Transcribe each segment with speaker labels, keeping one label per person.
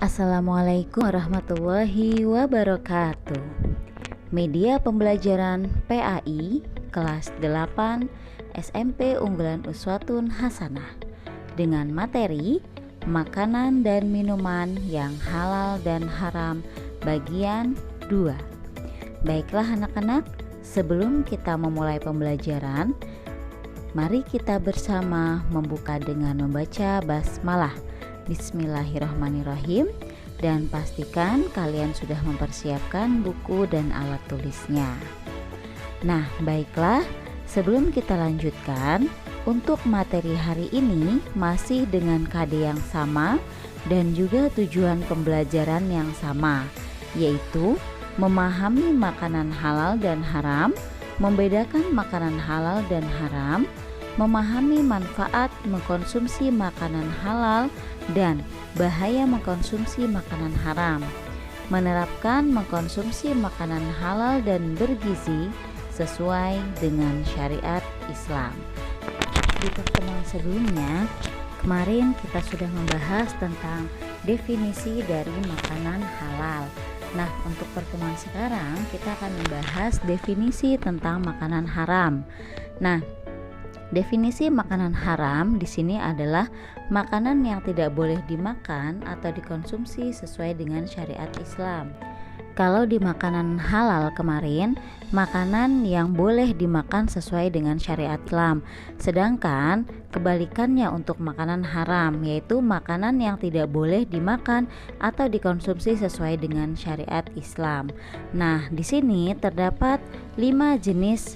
Speaker 1: Assalamualaikum warahmatullahi wabarakatuh. Media pembelajaran PAI kelas 8 SMP Unggulan Uswatun Hasanah dengan materi makanan dan minuman yang halal dan haram bagian 2. Baiklah anak-anak, sebelum kita memulai pembelajaran, mari kita bersama membuka dengan membaca basmalah. Bismillahirrahmanirrahim. Dan pastikan kalian sudah mempersiapkan buku dan alat tulisnya. Nah, baiklah, sebelum kita lanjutkan, untuk materi hari ini masih dengan KD yang sama dan juga tujuan pembelajaran yang sama, yaitu memahami makanan halal dan haram, membedakan makanan halal dan haram, memahami manfaat mengkonsumsi makanan halal dan bahaya mengkonsumsi makanan haram, menerapkan mengkonsumsi makanan halal dan bergizi sesuai dengan syariat Islam. Di pertemuan sebelumnya, kemarin kita sudah membahas tentang definisi dari makanan halal. Nah, untuk pertemuan sekarang kita akan membahas definisi tentang makanan haram. Nah, definisi makanan haram di sini adalah makanan yang tidak boleh dimakan atau dikonsumsi sesuai dengan syariat Islam. Kalau di makanan halal kemarin, makanan yang boleh dimakan sesuai dengan syariat Islam. Sedangkan kebalikannya untuk makanan haram, yaitu makanan yang tidak boleh dimakan atau dikonsumsi sesuai dengan syariat Islam. Nah, di sini terdapat 5 jenis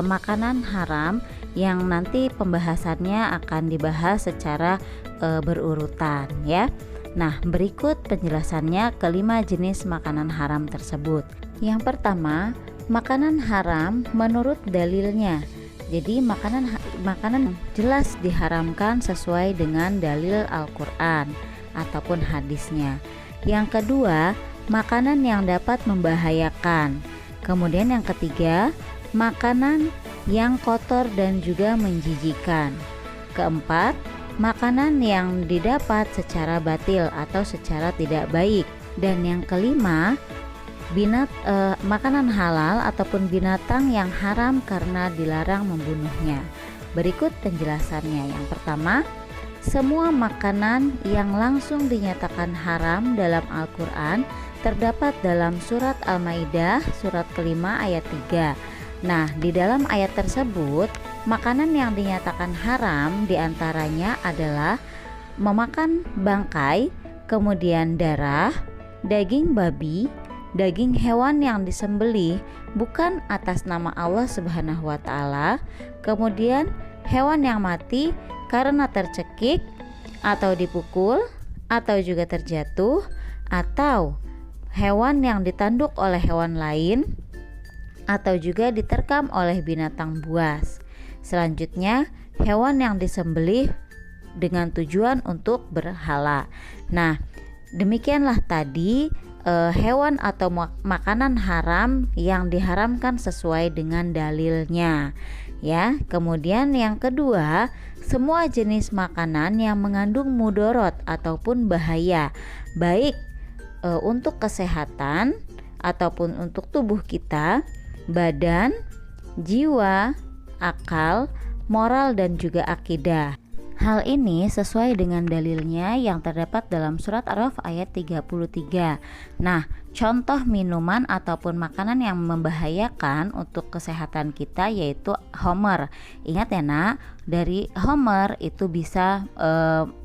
Speaker 1: makanan haram yang nanti pembahasannya akan dibahas secara berurutan ya. Nah, berikut penjelasannya kelima jenis makanan haram tersebut. Yang pertama, makanan haram menurut dalilnya. Jadi makanan jelas diharamkan sesuai dengan dalil Al-Qur'an ataupun hadisnya. Yang kedua, makanan yang dapat membahayakan. Kemudian yang ketiga, makanan yang kotor dan juga menjijikan. Keempat, makanan yang didapat secara batil atau secara tidak baik. Dan yang kelima, makanan halal ataupun binatang yang haram karena dilarang membunuhnya. Berikut penjelasannya. Yang pertama, semua makanan yang langsung dinyatakan haram dalam Al-Quran terdapat dalam surat Al-Maidah surat kelima ayat 3. Nah, di dalam ayat tersebut, makanan yang dinyatakan haram diantaranya adalah memakan bangkai, kemudian darah, daging babi, daging hewan yang disembelih bukan atas nama Allah Subhanahu wa Ta'ala, kemudian hewan yang mati karena tercekik atau dipukul atau juga terjatuh, atau hewan yang ditanduk oleh hewan lain atau juga diterkam oleh binatang buas. Selanjutnya, hewan yang disembelih dengan tujuan untuk berhala. Nah, demikianlah tadi hewan atau makanan haram yang diharamkan sesuai dengan dalilnya. Ya, kemudian yang kedua, semua jenis makanan yang mengandung mudorot ataupun bahaya, baik untuk kesehatan ataupun untuk tubuh kita, badan, jiwa, akal, moral dan juga akidah. Hal ini sesuai dengan dalilnya yang terdapat dalam surat Ar-Ra'd ayat 33. Nah, contoh minuman ataupun makanan yang membahayakan untuk kesehatan kita yaitu homer. Ingat ya nak, dari homer itu bisa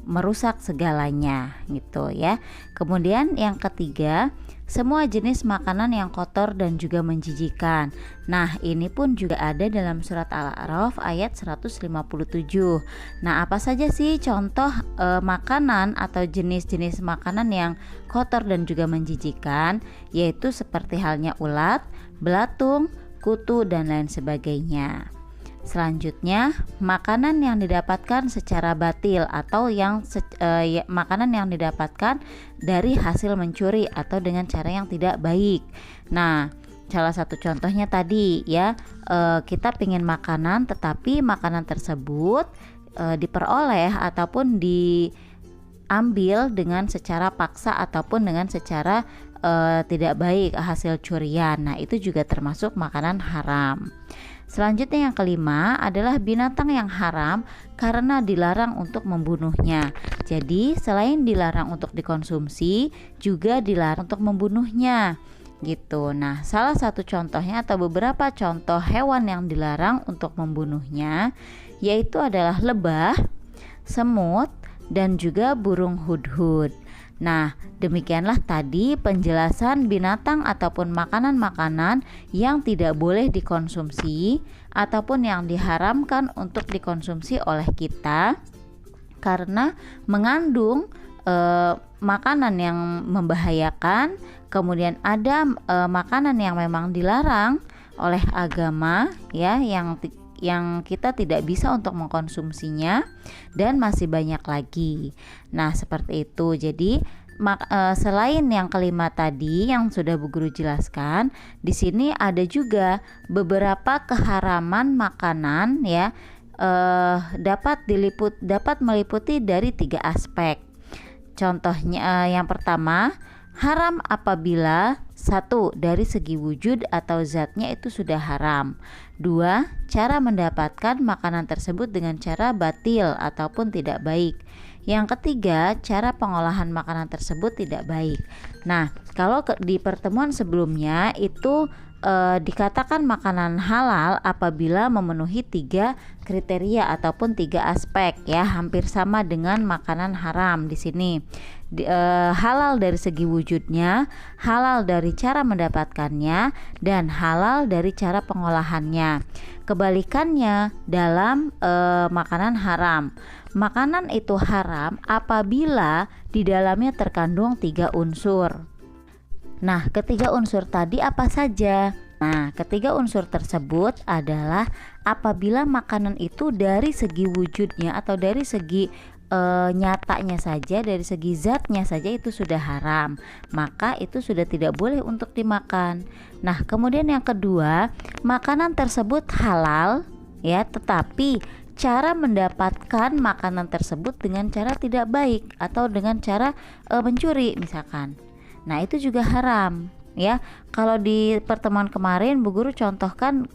Speaker 1: merusak segalanya gitu ya. Kemudian yang ketiga, semua jenis makanan yang kotor dan juga menjijikan. Nah, ini pun juga ada dalam surat Al-A'raf ayat 157. Nah, apa saja sih contoh makanan atau jenis-jenis makanan yang kotor dan juga menjijikan? Yaitu seperti halnya ulat, belatung, kutu dan lain sebagainya. Selanjutnya, makanan yang didapatkan secara batil atau makanan yang didapatkan dari hasil mencuri atau dengan cara yang tidak baik. Nah, salah satu contohnya tadi ya, kita pengen makanan tetapi makanan tersebut diperoleh ataupun ambil dengan secara paksa ataupun dengan secara tidak baik, hasil curian. Nah, itu juga termasuk makanan haram. Selanjutnya yang kelima adalah binatang yang haram karena dilarang untuk membunuhnya. Jadi selain dilarang untuk dikonsumsi, juga dilarang untuk membunuhnya gitu. Nah, salah satu contohnya atau beberapa contoh hewan yang dilarang untuk membunuhnya yaitu adalah lebah, semut, dan juga burung hudhud. Nah, demikianlah tadi penjelasan binatang ataupun makanan-makanan yang tidak boleh dikonsumsi ataupun yang diharamkan untuk dikonsumsi oleh kita karena mengandung makanan yang membahayakan. Kemudian ada makanan yang memang dilarang oleh agama ya, yang kita tidak bisa untuk mengkonsumsinya, dan masih banyak lagi. Nah, seperti itu. Jadi selain yang kelima tadi yang sudah Bu Guru jelaskan, di sini ada juga beberapa keharaman makanan ya, dapat meliputi dari 3 aspek. Contohnya yang pertama, haram apabila 1. Dari segi wujud atau zatnya itu sudah haram. 2. Cara mendapatkan makanan tersebut dengan cara batil ataupun tidak baik. Yang ketiga, cara pengolahan makanan tersebut tidak baik. Nah, kalau di pertemuan sebelumnya itu dikatakan makanan halal apabila memenuhi 3 kriteria ataupun 3 aspek ya, hampir sama dengan makanan haram di sini. Halal dari segi wujudnya, halal dari cara mendapatkannya, dan halal dari cara pengolahannya. Kebalikannya dalam makanan haram. Makanan itu haram apabila di dalamnya terkandung 3 unsur. Nah, ketiga unsur tadi apa saja? Nah, ketiga unsur tersebut adalah apabila makanan itu dari segi wujudnya atau dari segi nyatanya saja, dari segi zatnya saja itu sudah haram, maka itu sudah tidak boleh untuk dimakan. Nah, kemudian yang kedua, makanan tersebut halal ya, tetapi cara mendapatkan makanan tersebut dengan cara tidak baik atau dengan cara mencuri misalkan. Nah, itu juga haram ya. Kalau di pertemuan kemarin Bu Guru contohkan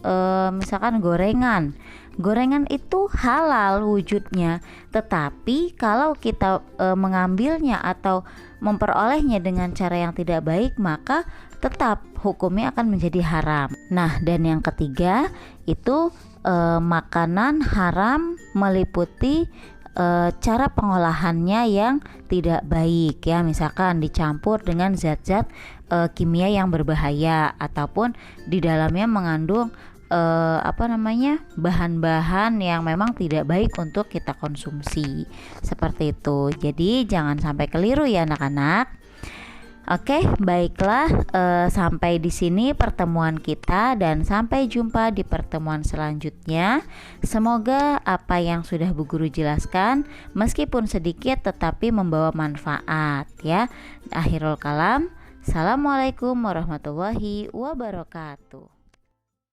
Speaker 1: misalkan gorengan. Gorengan itu halal wujudnya, tetapi kalau kita mengambilnya atau memperolehnya dengan cara yang tidak baik, maka tetap hukumnya akan menjadi haram. Nah, dan yang ketiga itu makanan haram meliputi cara pengolahannya yang tidak baik ya, misalkan dicampur dengan zat-zat kimia yang berbahaya ataupun di dalamnya mengandung bahan-bahan yang memang tidak baik untuk kita konsumsi. Seperti itu. Jadi jangan sampai keliru ya anak-anak. Oke, baiklah, sampai di sini pertemuan kita dan sampai jumpa di pertemuan selanjutnya. Semoga apa yang sudah Bu Guru jelaskan meskipun sedikit tetapi membawa manfaat ya. Akhirul kalam. Assalamualaikum warahmatullahi wabarakatuh.